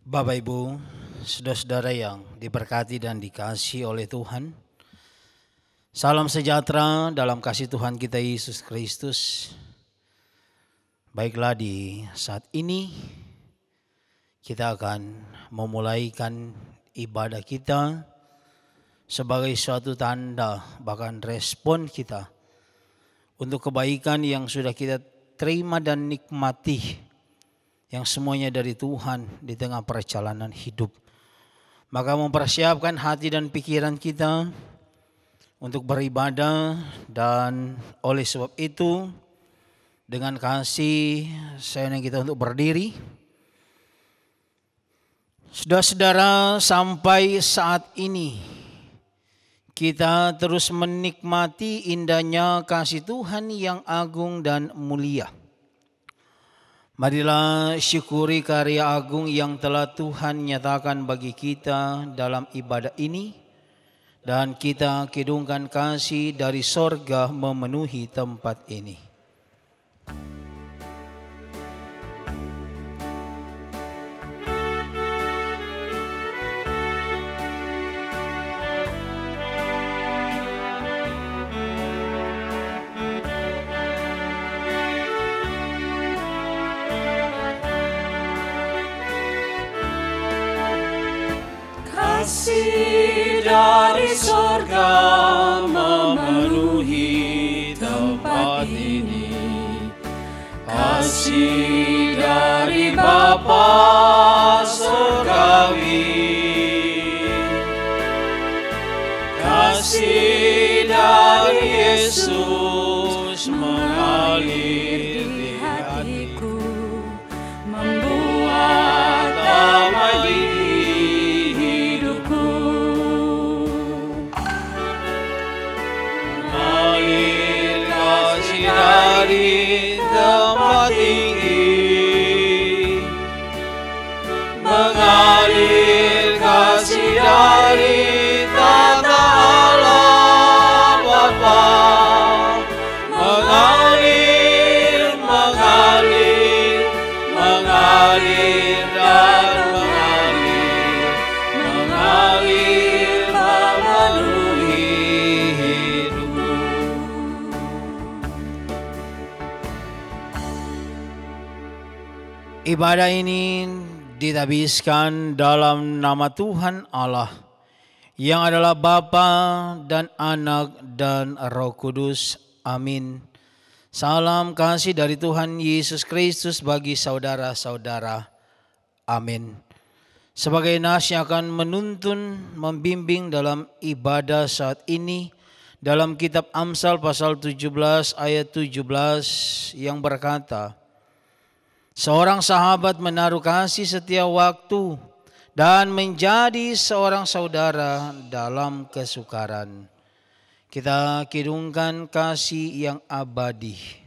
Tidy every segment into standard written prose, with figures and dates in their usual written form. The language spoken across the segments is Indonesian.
Bapak Ibu, saudara-saudara yang diberkati dan dikasihi oleh Tuhan. Salam sejahtera dalam kasih Tuhan kita Yesus Kristus. Baiklah, di saat ini kita akan memulaikan ibadah kita sebagai suatu tanda bahkan respon kita untuk kebaikan yang sudah kita terima dan nikmati, yang semuanya dari Tuhan di tengah perjalanan hidup. Maka mempersiapkan hati dan pikiran kita untuk beribadah, dan oleh sebab itu dengan kasih saya ingin kita untuk berdiri. Saudara-saudara, sampai saat ini kita terus menikmati indahnya kasih Tuhan yang agung dan mulia. Marilah syukuri karya agung yang telah Tuhan nyatakan bagi kita dalam ibadah ini, dan kita kidungkan kasih dari sorga memenuhi tempat ini. Kasih dari sorga memenuhi tempat ini. Kasih dari Bapa surgawi. Kasih dari Yesus mengalir di hatiku, membuat damai di dari tempat tinggi, mengalir kasih dari tata Allah Bapa, mengalir, mengalir, mengalir dan mengalir, mengalir memenuhi hidupku. Ibadah ini ditabiskan dalam nama Tuhan Allah yang adalah Bapa dan Anak dan Roh Kudus. Amin. Salam kasih dari Tuhan Yesus Kristus bagi saudara-saudara. Amin. Sebagai nas yang akan menuntun, membimbing dalam ibadah saat ini, dalam kitab Amsal pasal 17 ayat 17 yang berkata, seorang sahabat menaruh kasih setiap waktu dan menjadi seorang saudara dalam kesukaran. Kita kidungkan kasih yang abadi.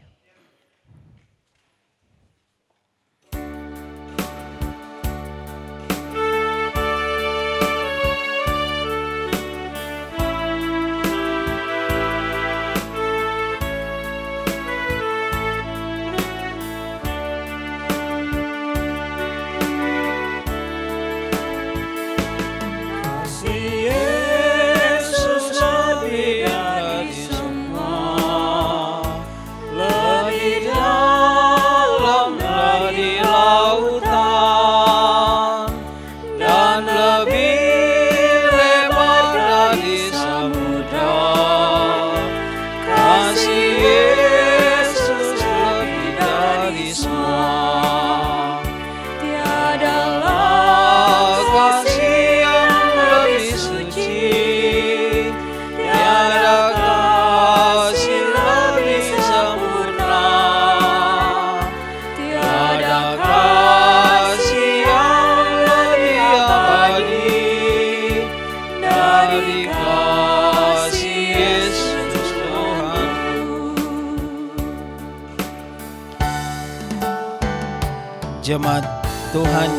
Jemaat Tuhan,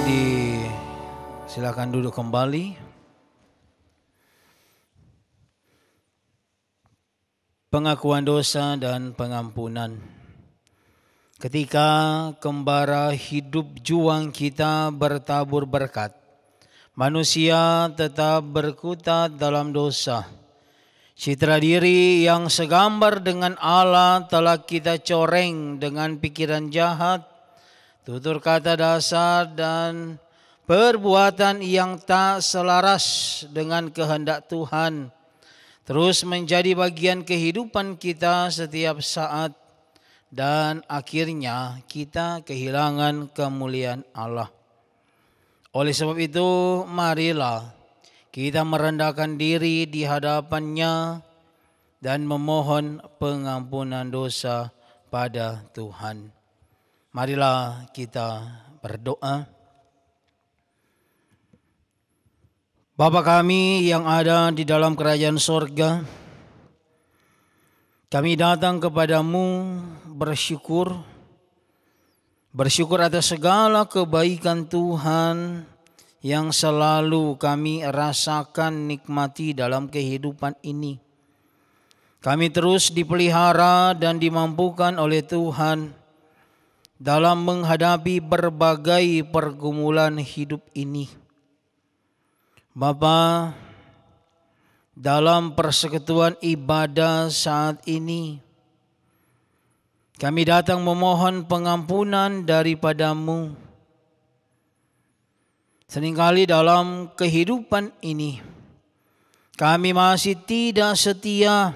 silakan duduk kembali. Pengakuan dosa dan pengampunan. ketika kembara hidup juang kita bertabur berkat, manusia tetap berkutat dalam dosa. Citra diri yang segambar dengan Allah telah kita coreng dengan pikiran jahat, tutur kata dasar dan perbuatan yang tak selaras dengan kehendak Tuhan terus menjadi bagian kehidupan kita setiap saat, dan akhirnya kita kehilangan kemuliaan Allah. Oleh sebab itu, marilah kita merendahkan diri di hadapan-Nya dan memohon pengampunan dosa pada Tuhan. Marilah kita berdoa. Bapa kami yang ada di dalam kerajaan sorga, kami datang kepadamu bersyukur atas segala kebaikan Tuhan yang selalu kami rasakan nikmati dalam kehidupan ini. Kami terus dipelihara dan dimampukan oleh Tuhan dalam menghadapi berbagai pergumulan hidup ini. Bapa, dalam persekutuan ibadah saat ini, kami datang memohon pengampunan daripada-Mu. Seringkali dalam kehidupan ini, kami masih tidak setia,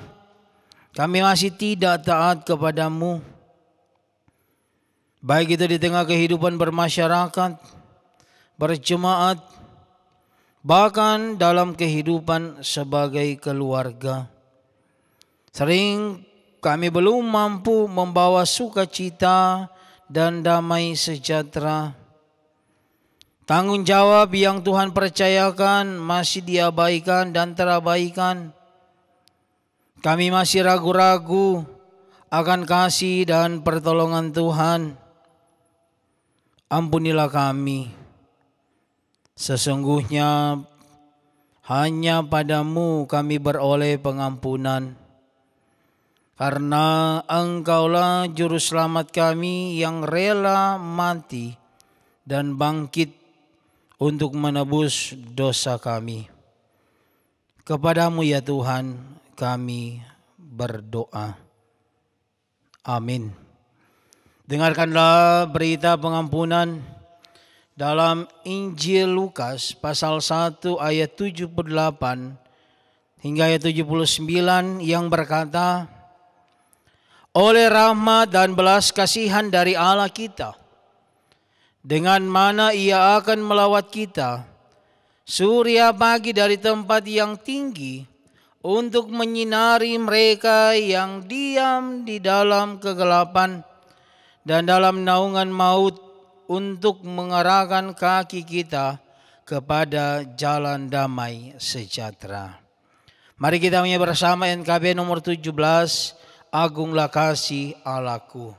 kami masih tidak taat kepada-Mu. Baik itu di tengah kehidupan bermasyarakat, berjemaat, bahkan dalam kehidupan sebagai keluarga. Sering kami belum mampu membawa sukacita dan damai sejahtera. Tanggung jawab yang Tuhan percayakan masih diabaikan dan terabaikan. Kami masih ragu-ragu akan kasih dan pertolongan Tuhan. Ampunilah kami. Sesungguhnya hanya pada-Mu kami beroleh pengampunan. Karena Engkaulah Juru Selamat kami yang rela mati dan bangkit untuk menebus dosa kami. Kepada-Mu ya Tuhan kami berdoa. Amin. Dengarkanlah berita pengampunan dalam Injil Lukas pasal 1 ayat 78 hingga ayat 79 yang berkata, oleh rahmat dan belas kasihan dari Allah kita, dengan mana Ia akan melawat kita, surya pagi dari tempat yang tinggi, untuk menyinari mereka yang diam di dalam kegelapan dan dalam naungan maut, untuk mengarahkan kaki kita kepada jalan damai sejahtera. Mari kita menyanyi bersama NKB nomor 17, Agunglah Kasih Allahku.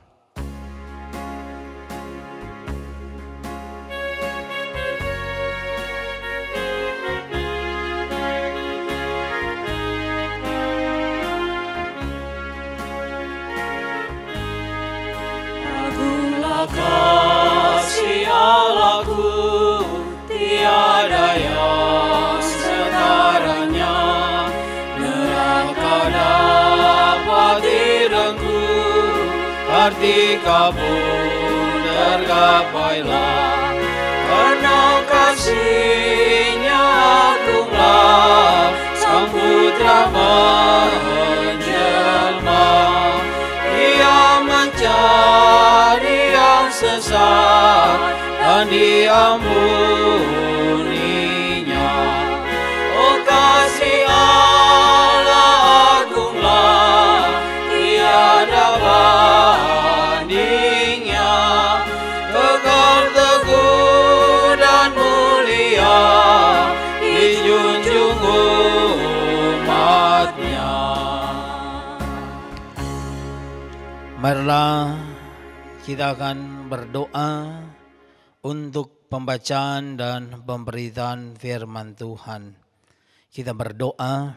Kasih Allahku, tiada yang setaranya, neraka dapat direngkuh, ketika pun tergapailah, karena kasih-Nya agunglah, Sang Putra menjelma, Ia mencari yang sesat dan diampuninya. Oh kasih Allah agunglah, tiada bandingnya, kekal teguh dan mulia, dijunjung umat-Nya. Marilah kita akan berdoa untuk pembacaan dan pemberitaan firman Tuhan. Kita berdoa.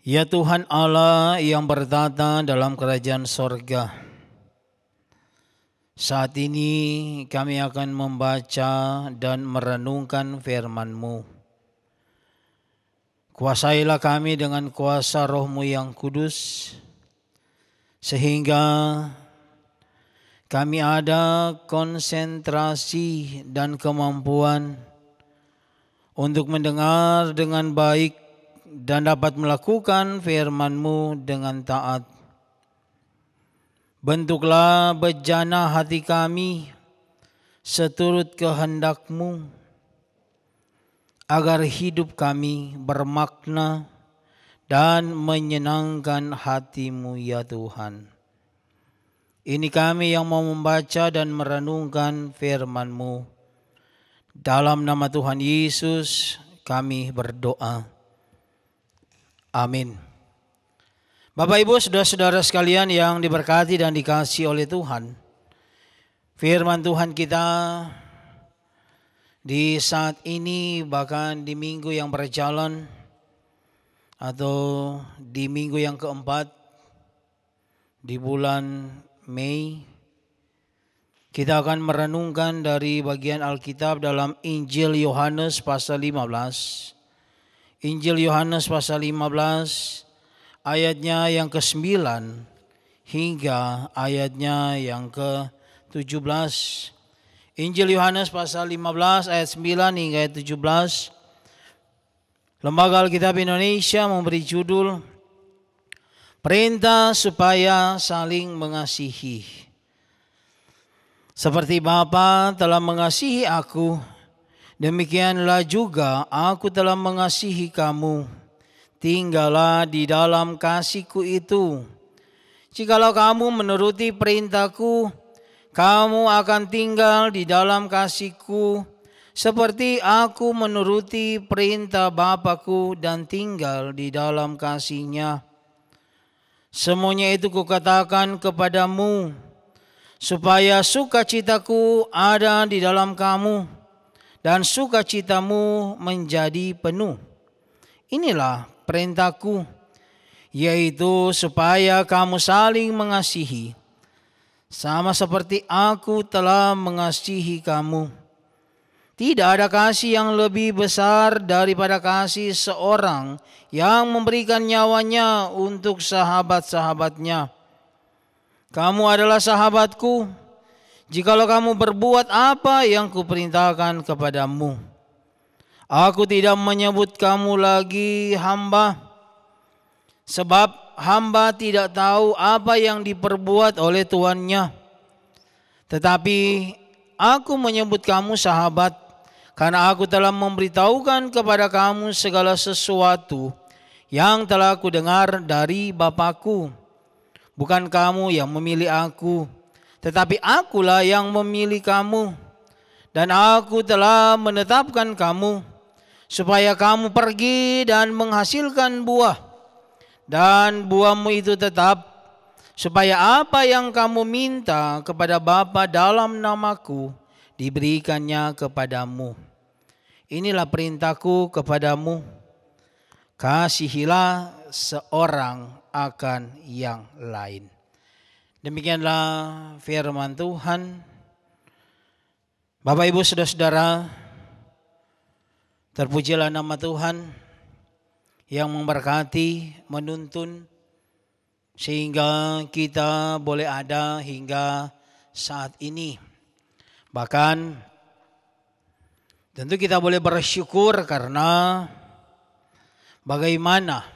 Ya Tuhan Allah yang bertata dalam kerajaan sorga, saat ini kami akan membaca dan merenungkan firman-Mu. Kuasailah kami dengan kuasa Roh-Mu yang kudus, sehingga kami ada konsentrasi dan kemampuan untuk mendengar dengan baik dan dapat melakukan firman-Mu dengan taat. Bentuklah bejana hati kami seturut kehendak-Mu, agar hidup kami bermakna dan menyenangkan hati-Mu ya Tuhan. Ini kami yang mau membaca dan merenungkan firman-Mu. Dalam nama Tuhan Yesus kami berdoa. Amin. Bapak Ibu saudara-saudara sekalian yang diberkati dan dikasihi oleh Tuhan, firman Tuhan kita di saat ini, bahkan di minggu yang berjalan atau di minggu yang keempat di bulan Mei, kita akan merenungkan dari bagian Alkitab dalam Injil Yohanes pasal 15. Injil Yohanes pasal 15 ayatnya yang ke-9 hingga ayatnya yang ke-17. Injil Yohanes pasal 15 ayat 9 hingga ayat 17. Lembaga Alkitab Indonesia memberi judul Perintah supaya saling mengasihi. Seperti Bapa telah mengasihi aku, demikianlah juga aku telah mengasihi kamu. Tinggallah di dalam kasih-Ku itu. Jikalau kamu menuruti perintah-Ku, kamu akan tinggal di dalam kasih-Ku, seperti aku menuruti perintah Bapa-Ku dan tinggal di dalam kasih-Nya. Semuanya itu Kukatakan kepadamu, supaya sukacita-Ku ada di dalam kamu, dan sukacitamu menjadi penuh. Inilah perintah-Ku, yaitu supaya kamu saling mengasihi, sama seperti aku telah mengasihi kamu. Tidak ada kasih yang lebih besar daripada kasih seorang yang memberikan nyawanya untuk sahabat-sahabatnya. Kamu adalah sahabat-Ku jikalau kamu berbuat apa yang Kuperintahkan kepadamu. Aku tidak menyebut kamu lagi hamba, sebab hamba tidak tahu apa yang diperbuat oleh tuannya. Tetapi aku menyebut kamu sahabat, karena aku telah memberitahukan kepada kamu segala sesuatu yang telah Kudengar dari Bapa-Ku. Bukan kamu yang memilih aku, tetapi akulah yang memilih kamu, dan aku telah menetapkan kamu, supaya kamu pergi dan menghasilkan buah, dan buahmu itu tetap, supaya apa yang kamu minta kepada Bapa dalam nama-Ku, diberikannya kepadamu. Inilah perintah-Ku kepadamu, kasihilah seorang akan yang lain. Demikianlah firman Tuhan. Bapak Ibu saudara-saudara, terpujilah nama Tuhan yang memberkati, menuntun, sehingga kita boleh ada hingga saat ini. Bahkan tentu kita boleh bersyukur karena bagaimana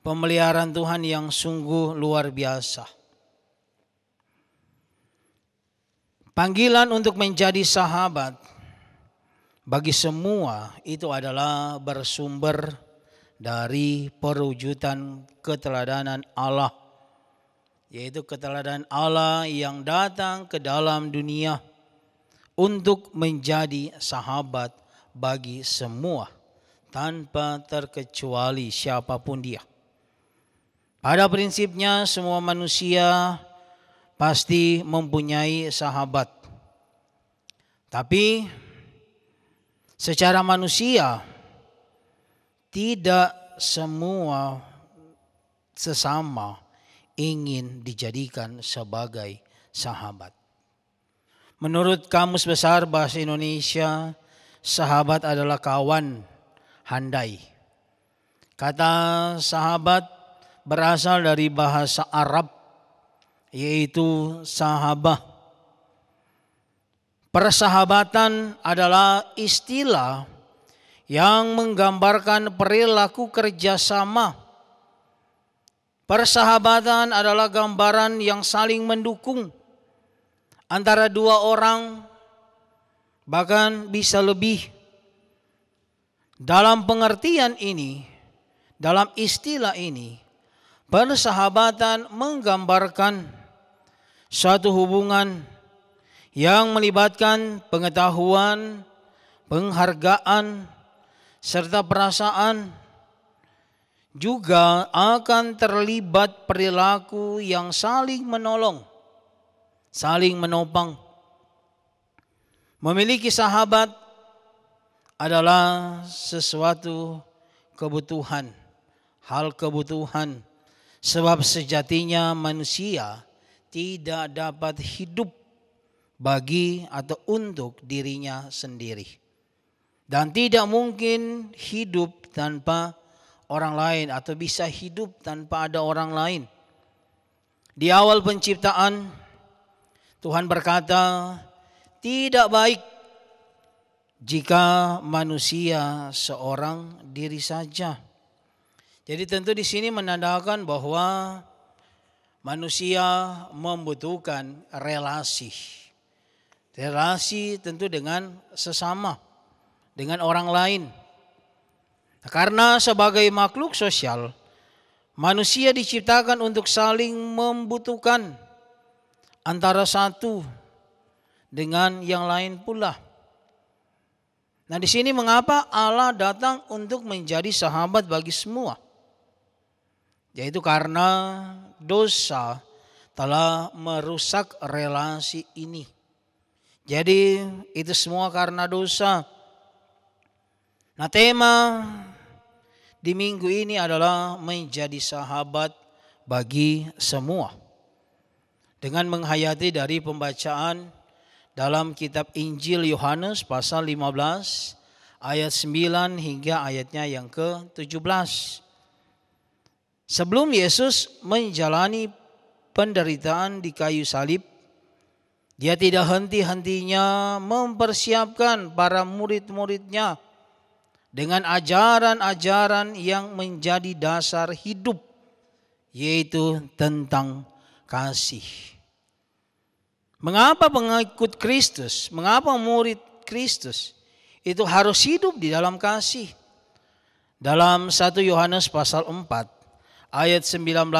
pemeliharaan Tuhan yang sungguh luar biasa. Panggilan untuk menjadi sahabat bagi semua itu adalah bersumber dari perwujudan keteladanan Allah, yaitu keteladanan Allah yang datang ke dalam dunia untuk menjadi sahabat bagi semua tanpa terkecuali siapapun dia. Pada prinsipnya semua manusia pasti mempunyai sahabat. Tapi secara manusia tidak semua sesama ingin dijadikan sebagai sahabat. Menurut Kamus Besar Bahasa Indonesia, sahabat adalah kawan handai. Kata sahabat berasal dari bahasa Arab, yaitu sahabah. Persahabatan adalah istilah yang menggambarkan perilaku kerjasama. Persahabatan adalah gambaran yang saling mendukung antara dua orang, bahkan bisa lebih. Dalam pengertian ini, dalam istilah ini, persahabatan menggambarkan suatu hubungan yang melibatkan pengetahuan, penghargaan, serta perasaan. Juga akan terlibat perilaku yang saling menolong, saling menopang. Memiliki sahabat adalah sesuatu kebutuhan, hal kebutuhan. Sebab sejatinya manusia tidak dapat hidup bagi atau untuk dirinya sendiri. Dan tidak mungkin hidup tanpa orang lain atau bisa hidup tanpa ada orang lain. Di awal penciptaan, Tuhan berkata, tidak baik jika manusia seorang diri saja. Jadi tentu di sini menandakan bahwa manusia membutuhkan relasi. Relasi tentu dengan sesama, dengan orang lain. Karena sebagai makhluk sosial, manusia diciptakan untuk saling membutuhkan antara satu dengan yang lain pula. Nah, di sini mengapa Allah datang untuk menjadi sahabat bagi semua? Yaitu karena dosa telah merusak relasi ini. Jadi itu semua karena dosa. Nah, tema di minggu ini adalah menjadi sahabat bagi semua. Dengan menghayati dari pembacaan dalam kitab Injil Yohanes pasal 15 ayat 9 hingga ayatnya yang ke-17. Sebelum Yesus menjalani penderitaan di kayu salib, dia tidak henti-hentinya mempersiapkan para murid-muridnya dengan ajaran-ajaran yang menjadi dasar hidup, yaitu tentang kasih. Mengapa pengikut Kristus, mengapa murid Kristus itu harus hidup di dalam kasih? Dalam 1 Yohanes pasal 4 ayat 19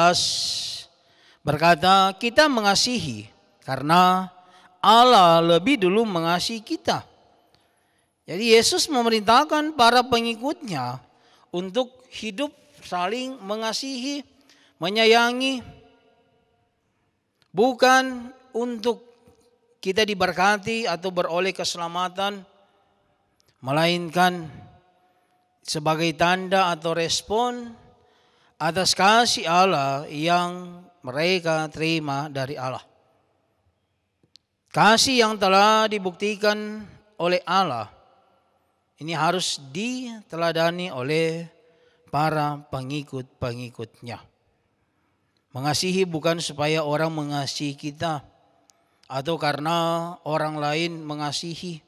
berkata, kita mengasihi karena Allah lebih dulu mengasihi kita. Jadi Yesus memerintahkan para pengikutnya untuk hidup saling mengasihi, menyayangi. Bukan untuk kita diberkati atau beroleh keselamatan, melainkan sebagai tanda atau respon atas kasih Allah yang mereka terima dari Allah. Kasih yang telah dibuktikan oleh Allah ini harus diteladani oleh para pengikut-pengikutnya. Mengasihi bukan supaya orang mengasihi kita atau karena orang lain mengasihi.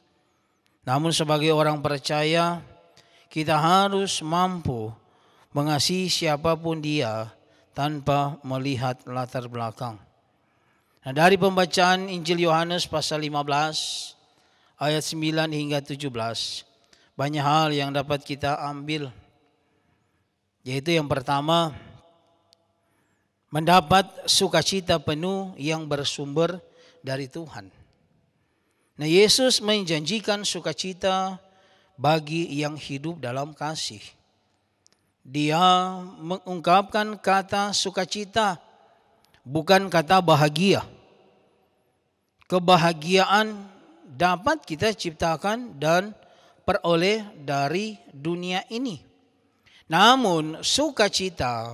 Namun sebagai orang percaya, kita harus mampu mengasihi siapapun dia tanpa melihat latar belakang. Nah, dari pembacaan Injil Yohanes pasal 15 ayat 9 hingga 17, banyak hal yang dapat kita ambil. Yaitu yang pertama, mendapat sukacita penuh yang bersumber dari Tuhan. Nah, Yesus menjanjikan sukacita bagi yang hidup dalam kasih. Dia mengungkapkan kata sukacita, bukan kata bahagia. Kebahagiaan dapat kita ciptakan dan peroleh dari dunia ini. Namun sukacita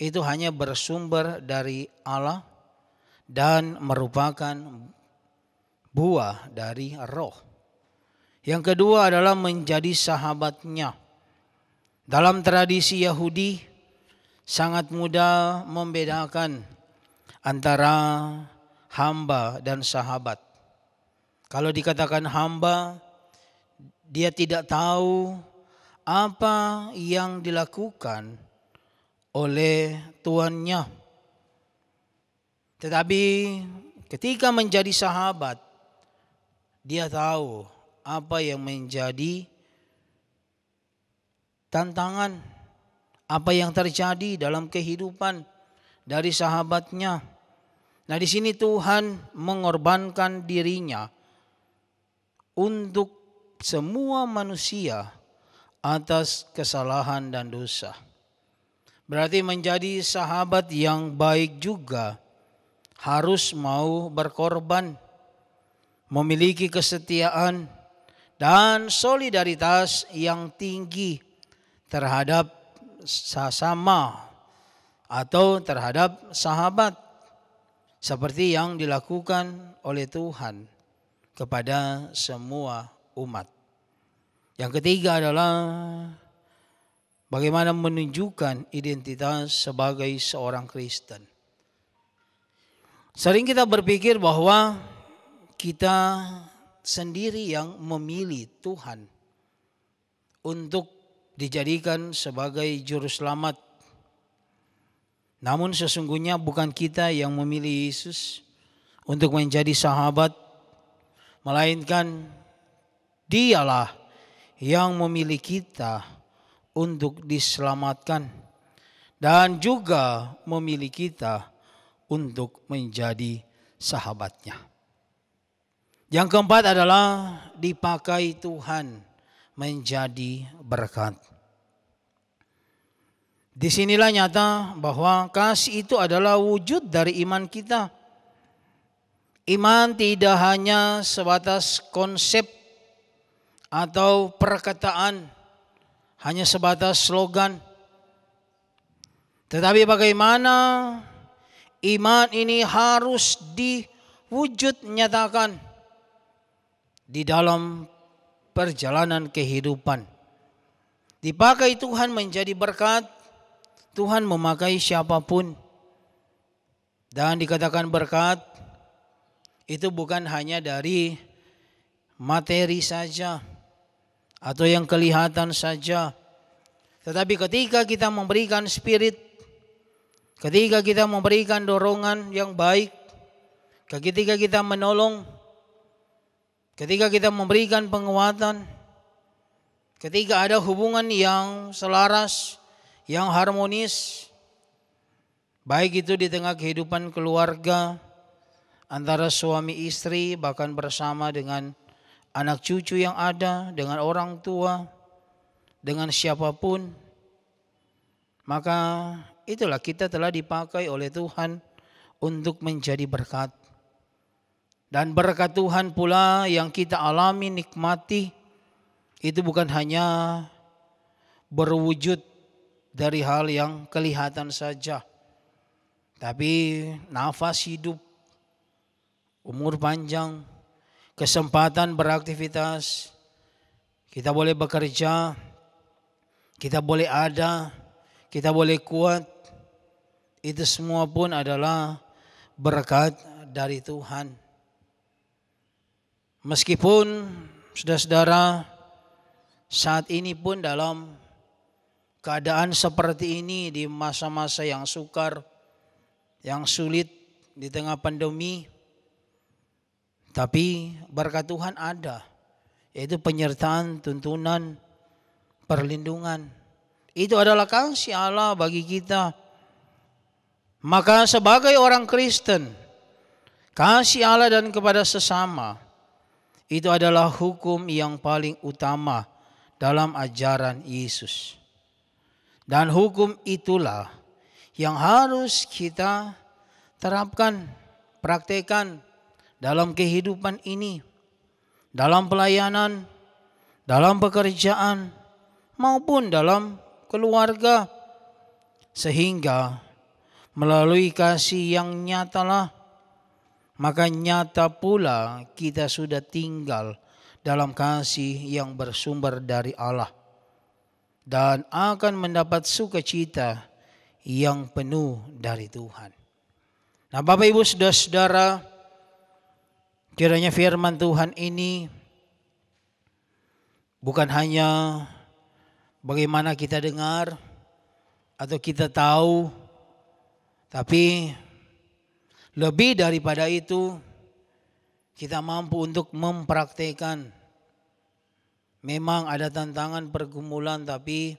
itu hanya bersumber dari Allah dan merupakan buah dari roh. Yang kedua adalah menjadi sahabatnya. Dalam tradisi Yahudi sangat mudah membedakan antara hamba dan sahabat. Kalau dikatakan hamba, dia tidak tahu apa yang dilakukan oleh tuannya. Tetapi ketika menjadi sahabat, dia tahu apa yang menjadi tantangan, apa yang terjadi dalam kehidupan dari sahabatnya. Nah, di sini Tuhan mengorbankan dirinya untuk semua manusia atas kesalahan dan dosa. Berarti menjadi sahabat yang baik juga harus mau berkorban, memiliki kesetiaan dan solidaritas yang tinggi terhadap sesama atau terhadap sahabat, seperti yang dilakukan oleh Tuhan kepada semua umat. Yang ketiga adalah bagaimana menunjukkan identitas sebagai seorang Kristen. Sering kita berpikir bahwa kita sendiri yang memilih Tuhan untuk dijadikan sebagai juru selamat. Namun sesungguhnya bukan kita yang memilih Yesus untuk menjadi sahabat, melainkan Dialah yang memilih kita untuk diselamatkan dan juga memilih kita untuk menjadi sahabatnya. Yang keempat adalah dipakai Tuhan menjadi berkat. Disinilah nyata bahwa kasih itu adalah wujud dari iman kita. Iman tidak hanya sebatas konsep atau perkataan, hanya sebatas slogan. Tetapi bagaimana iman ini harus diwujud nyatakan di dalam perjalanan kehidupan. Dipakai Tuhan menjadi berkat, Tuhan memakai siapapun. Dan dikatakan berkat itu bukan hanya dari materi saja atau yang kelihatan saja. Tetapi ketika kita memberikan spirit, ketika kita memberikan dorongan yang baik, ketika kita menolong, ketika kita memberikan penguatan, ketika ada hubungan yang selaras, yang harmonis, baik itu di tengah kehidupan keluarga, antara suami istri, bahkan bersama dengan anak cucu yang ada, dengan orang tua, dengan siapapun, maka itulah kita telah dipakai oleh Tuhan untuk menjadi berkat. Dan berkat Tuhan pula yang kita alami, nikmati, itu bukan hanya berwujud dari hal yang kelihatan saja, tapi nafas hidup, umur panjang, kesempatan beraktivitas, kita boleh bekerja, kita boleh ada, kita boleh kuat, itu semua pun adalah berkat dari Tuhan. Meskipun saudara-saudara saat ini pun dalam keadaan seperti ini, di masa-masa yang sukar, yang sulit, di tengah pandemi, tapi berkat Tuhan ada, yaitu penyertaan, tuntunan, perlindungan. Itu adalah kasih Allah bagi kita. Maka sebagai orang Kristen, kasih Allah dan kepada sesama, itu adalah hukum yang paling utama dalam ajaran Yesus. Dan hukum itulah yang harus kita terapkan, praktekkan dalam kehidupan ini, dalam pelayanan, dalam pekerjaan, maupun dalam keluarga. Sehingga melalui kasih yang nyatalah, maka nyata pula kita sudah tinggal dalam kasih yang bersumber dari Allah dan akan mendapat sukacita yang penuh dari Tuhan. Nah, Bapak Ibu Saudara-saudara, kiranya firman Tuhan ini bukan hanya bagaimana kita dengar atau kita tahu, tapi lebih daripada itu kita mampu untuk mempraktekkan. Memang ada tantangan pergumulan, tapi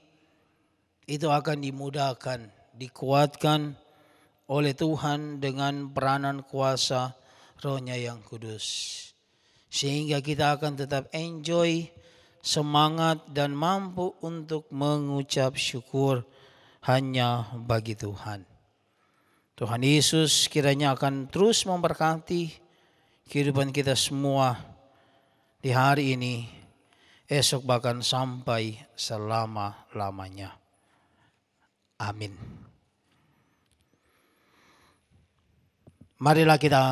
itu akan dimudahkan, dikuatkan oleh Tuhan dengan peranan kuasa Roh-Nya yang kudus. Sehingga kita akan tetap enjoy, semangat dan mampu untuk mengucap syukur hanya bagi Tuhan. Tuhan Yesus kiranya akan terus memberkati kehidupan kita semua di hari ini, esok bahkan sampai selama-lamanya. Amin. Marilah kita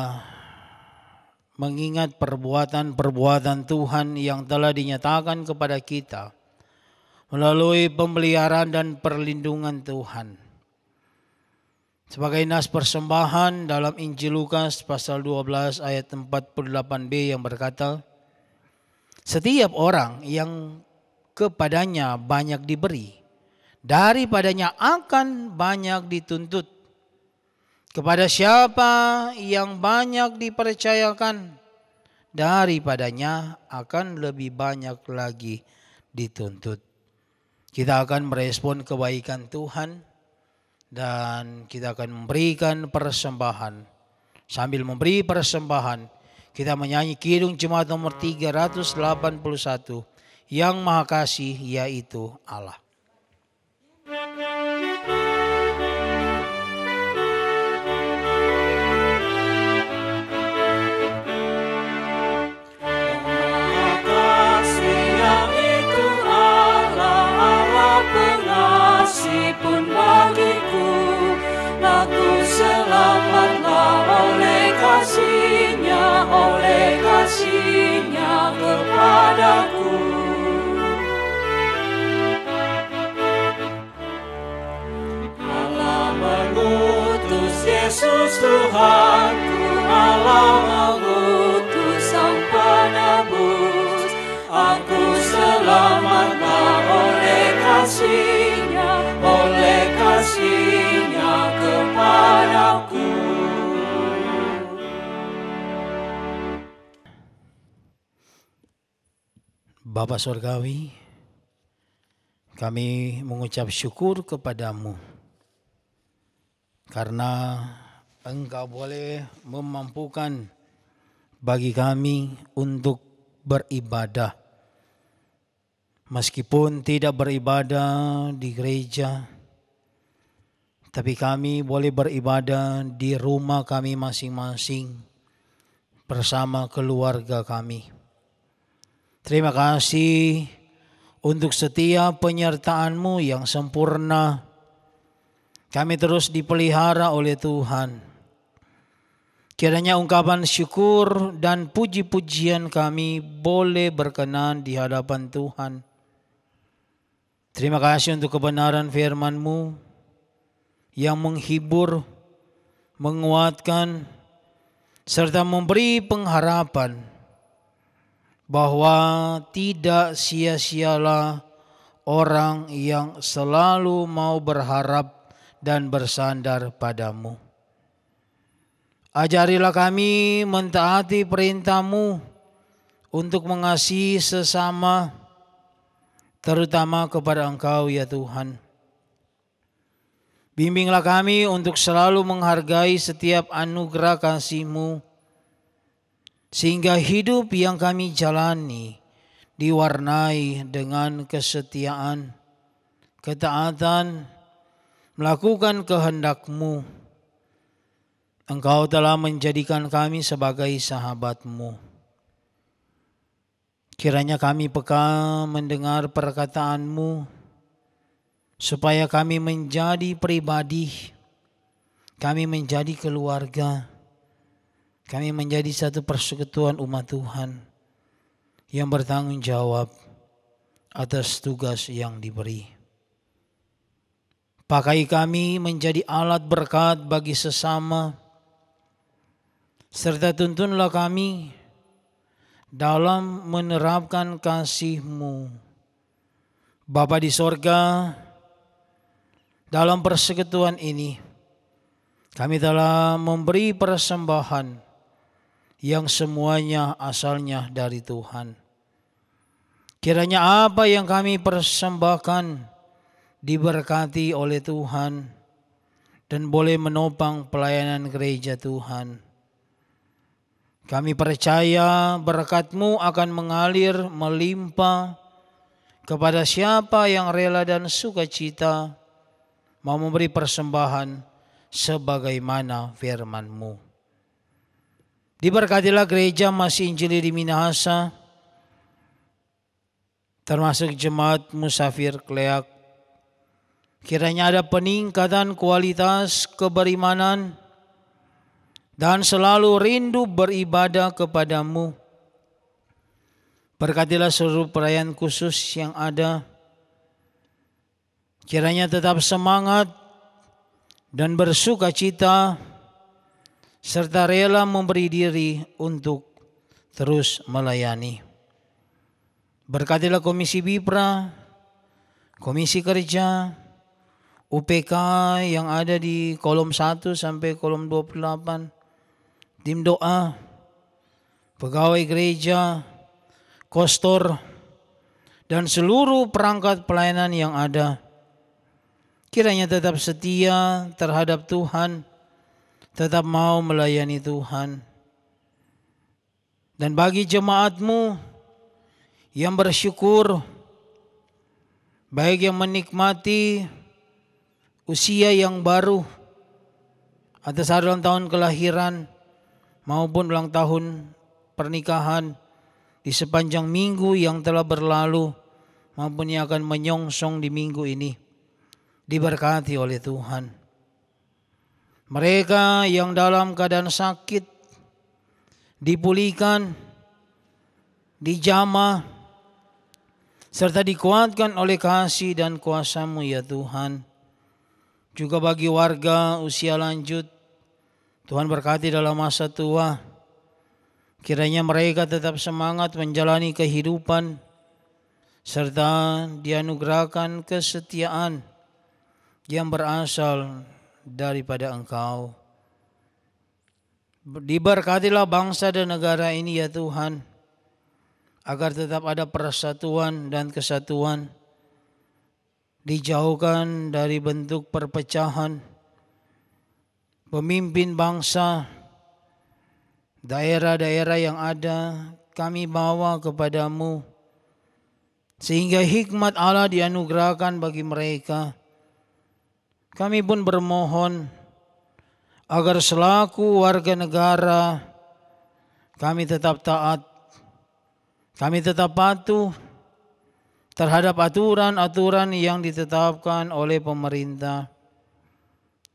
mengingat perbuatan-perbuatan Tuhan yang telah dinyatakan kepada kita melalui pemeliharaan dan perlindungan Tuhan. Sebagai nas persembahan dalam Injil Lukas pasal 12 ayat 48b yang berkata, setiap orang yang kepadanya banyak diberi, daripadanya akan banyak dituntut. Kepada siapa yang banyak dipercayakan, daripadanya akan lebih banyak lagi dituntut. Kita akan merespon kebaikan Tuhan dan kita akan memberikan persembahan. Sambil memberi persembahan, kita menyanyi Kidung Jemaat nomor 381, Yang Maha Kasih yaitu Allah. Pun bagiku, aku selamatlah oleh kasihnya kepadaku. Allah mengutus Yesus Tuhanku, Allah mengutus Sang Penebus, aku selamatlah oleh kasihnya kepadaku. Bapa Surgawi, kami mengucap syukur kepadamu karena Engkau boleh memampukan bagi kami untuk beribadah. Meskipun tidak beribadah di gereja, tapi kami boleh beribadah di rumah kami masing-masing bersama keluarga kami. Terima kasih untuk setiap penyertaan-Mu yang sempurna. Kami terus dipelihara oleh Tuhan. Kiranya ungkapan syukur dan puji-pujian kami boleh berkenan di hadapan Tuhan. Terima kasih untuk kebenaran firman-Mu yang menghibur, menguatkan, serta memberi pengharapan bahwa tidak sia-sialah orang yang selalu mau berharap dan bersandar padamu. Ajarilah kami mentaati perintah-Mu untuk mengasihi sesama, terutama kepada Engkau ya Tuhan. Bimbinglah kami untuk selalu menghargai setiap anugerah kasih-Mu, sehingga hidup yang kami jalani diwarnai dengan kesetiaan, ketaatan, melakukan kehendak-Mu. Engkau telah menjadikan kami sebagai sahabat-Mu. Kiranya kami peka mendengar perkataan-Mu, supaya kami menjadi pribadi Kami menjadi keluarga. Kami menjadi satu persekutuan umat Tuhan yang bertanggung jawab atas tugas yang diberi. Pakai kami menjadi alat berkat bagi sesama, serta tuntunlah kami dalam menerapkan kasih-Mu. Bapa di sorga, dalam persekutuan ini, kami telah memberi persembahan yang semuanya asalnya dari Tuhan. Kiranya apa yang kami persembahkan diberkati oleh Tuhan dan boleh menopang pelayanan gereja Tuhan. Kami percaya berkat-Mu akan mengalir melimpah kepada siapa yang rela dan sukacita mau memberi persembahan sebagaimana firman-Mu. Diberkatilah gereja Masih Injili di Minahasa, termasuk jemaat Musafir Kleak. Kiranya ada peningkatan kualitas keberimanan dan selalu rindu beribadah kepada-Mu. Berkatilah seluruh perayaan khusus yang ada. Kiranya tetap semangat dan bersukacita serta rela memberi diri untuk terus melayani. Berkatilah Komisi Bipra, Komisi Kerja, UPK yang ada di kolom 1 sampai kolom 28, tim doa, pegawai gereja, kostor, dan seluruh perangkat pelayanan yang ada. Kiranya tetap setia terhadap Tuhan, tetap mau melayani Tuhan. Dan bagi jemaat-Mu yang bersyukur, baik yang menikmati usia yang baru atas hari ulang tahun kelahiran maupun ulang tahun pernikahan di sepanjang minggu yang telah berlalu maupun yang akan menyongsong di minggu ini, diberkati oleh Tuhan. Mereka yang dalam keadaan sakit dipulihkan, dijamah, serta dikuatkan oleh kasih dan kuasa-Mu ya Tuhan. Juga bagi warga usia lanjut, Tuhan berkati dalam masa tua. Kiranya mereka tetap semangat menjalani kehidupan, serta dianugerahkan kesetiaan yang berasal daripada Engkau. Diberkatilah bangsa dan negara ini ya Tuhan, agar tetap ada persatuan dan kesatuan, dijauhkan dari bentuk perpecahan. Pemimpin bangsa, daerah-daerah yang ada, kami bawa kepada-Mu, sehingga hikmat Allah dianugerahkan bagi mereka. Kami pun bermohon agar selaku warga negara, kami tetap taat, kami tetap patuh terhadap aturan-aturan yang ditetapkan oleh pemerintah,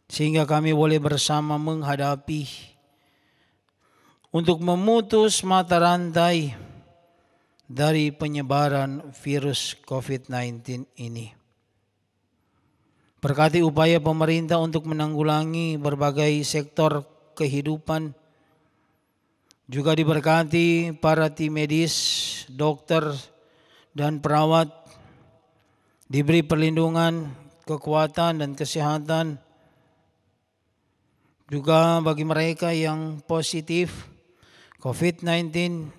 sehingga kami boleh bersama menghadapi untuk memutus mata rantai dari penyebaran virus COVID-19 ini. Berkati upaya pemerintah untuk menanggulangi berbagai sektor kehidupan. Juga diberkati para tim medis, dokter, dan perawat, diberi perlindungan, kekuatan, dan kesehatan. Juga bagi mereka yang positif COVID-19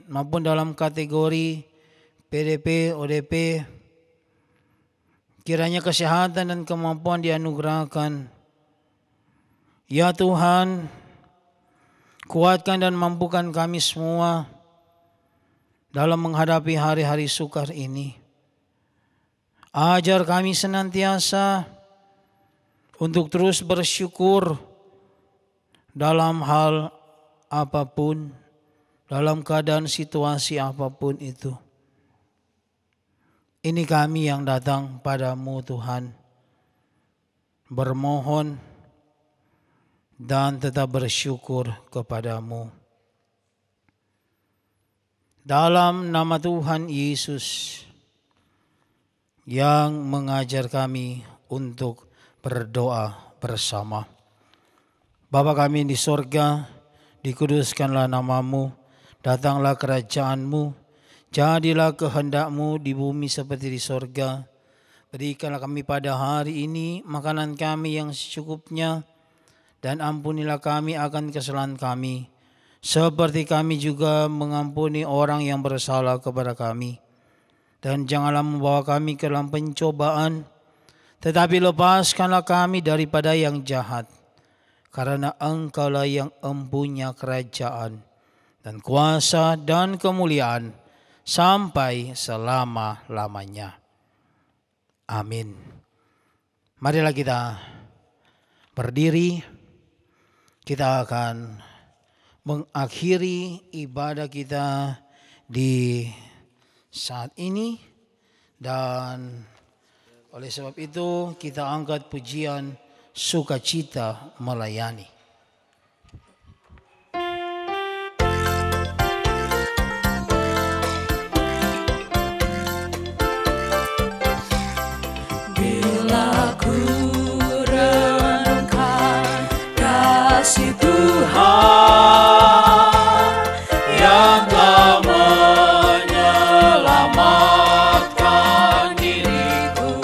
maupun dalam kategori PDP, ODP, kiranya kesehatan dan kemampuan dianugerahkan. Ya Tuhan, kuatkan dan mampukan kami semua dalam menghadapi hari-hari sukar ini. Ajar kami senantiasa untuk terus bersyukur dalam hal apapun, dalam keadaan situasi apapun itu. Ini kami yang datang padamu Tuhan, bermohon dan tetap bersyukur kepadamu. Dalam nama Tuhan Yesus yang mengajar kami untuk berdoa bersama. Bapa kami di sorga, dikuduskanlah namamu, datanglah kerajaanmu, jadilah kehendakmu di bumi seperti di sorga. Berikanlah kami pada hari ini makanan kami yang secukupnya, dan ampunilah kami akan kesalahan kami, seperti kami juga mengampuni orang yang bersalah kepada kami. Dan janganlah membawa kami ke dalam pencobaan, tetapi lepaskanlah kami daripada yang jahat. Karena Engkaulah yang empunya kerajaan dan kuasa dan kemuliaan sampai selama-lamanya. Amin. Marilah kita berdiri. Kita akan mengakhiri ibadah kita di saat ini, dan oleh sebab itu kita angkat pujian sukacita melayani. Bila ku renungkan kasih Tuhan yang telah menyelamatkan diriku,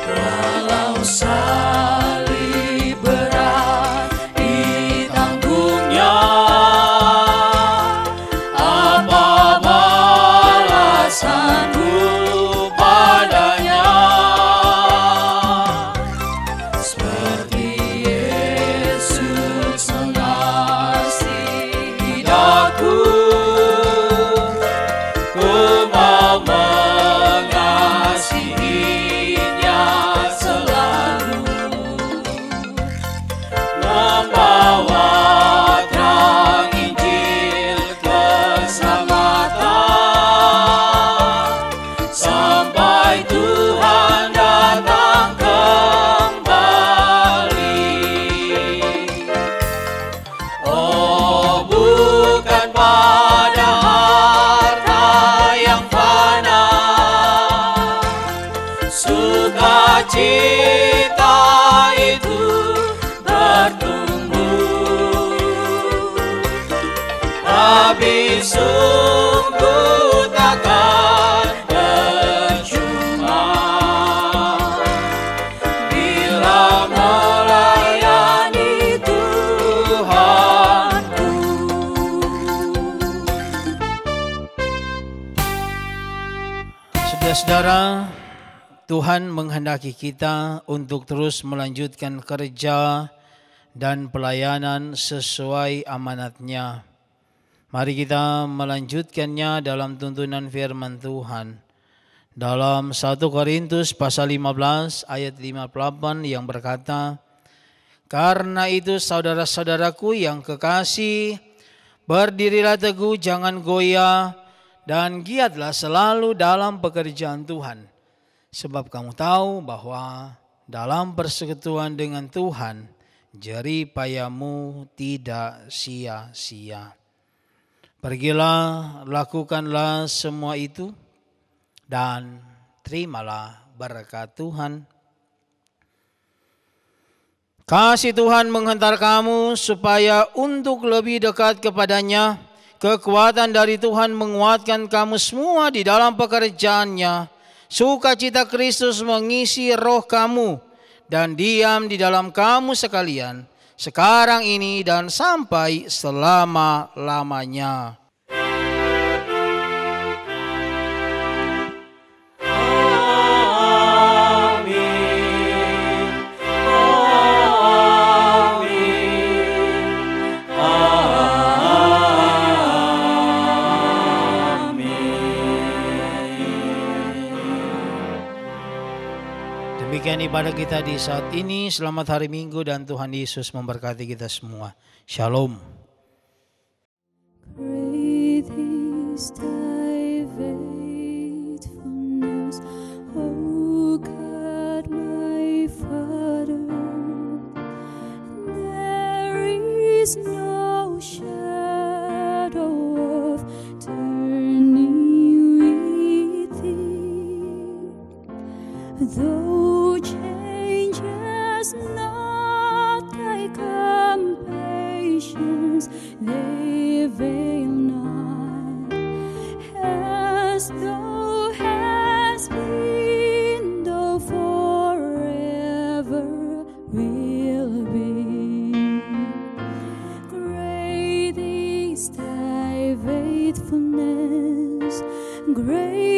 walau salib berat ditanggungnya, apa balasanku padanya? Seperti Yesus mengasihi hidupku, ku mau mengasihinya selalu, membawa terang Injil keselamatan, sampai Tuhan datang kembali. Oh, bukan pada harta yang fana, sukacita itu bertumbuh, tapi sungguh takkan percuma bila melayani Tuhanku. Saudara-saudara, Tuhan menghendaki kita untuk terus melanjutkan kerja dan pelayanan sesuai amanatnya. Mari kita melanjutkannya dalam tuntunan firman Tuhan. Dalam 1 Korintus pasal 15 ayat 58 yang berkata, "Karena itu saudara-saudaraku yang kekasih, berdirilah teguh, jangan goyah, dan giatlah selalu dalam pekerjaan Tuhan. Sebab kamu tahu bahwa dalam persekutuan dengan Tuhan, jerih payahmu tidak sia-sia." Pergilah, lakukanlah semua itu, dan terimalah berkat Tuhan. Kasih Tuhan menghantar kamu supaya untuk lebih dekat kepadanya. Kekuatan dari Tuhan menguatkan kamu semua di dalam pekerjaannya. Sukacita Kristus mengisi roh kamu dan diam di dalam kamu sekalian, sekarang ini dan sampai selama-lamanya. Demikian ibadah kita di saat ini. Selamat hari Minggu dan Tuhan Yesus memberkati kita semua. Shalom. Great is thy faithfulness, O God my Father. though changes not thy compassions, they fail not. As thou hast been, thou forever will be. Great is thy faithfulness, great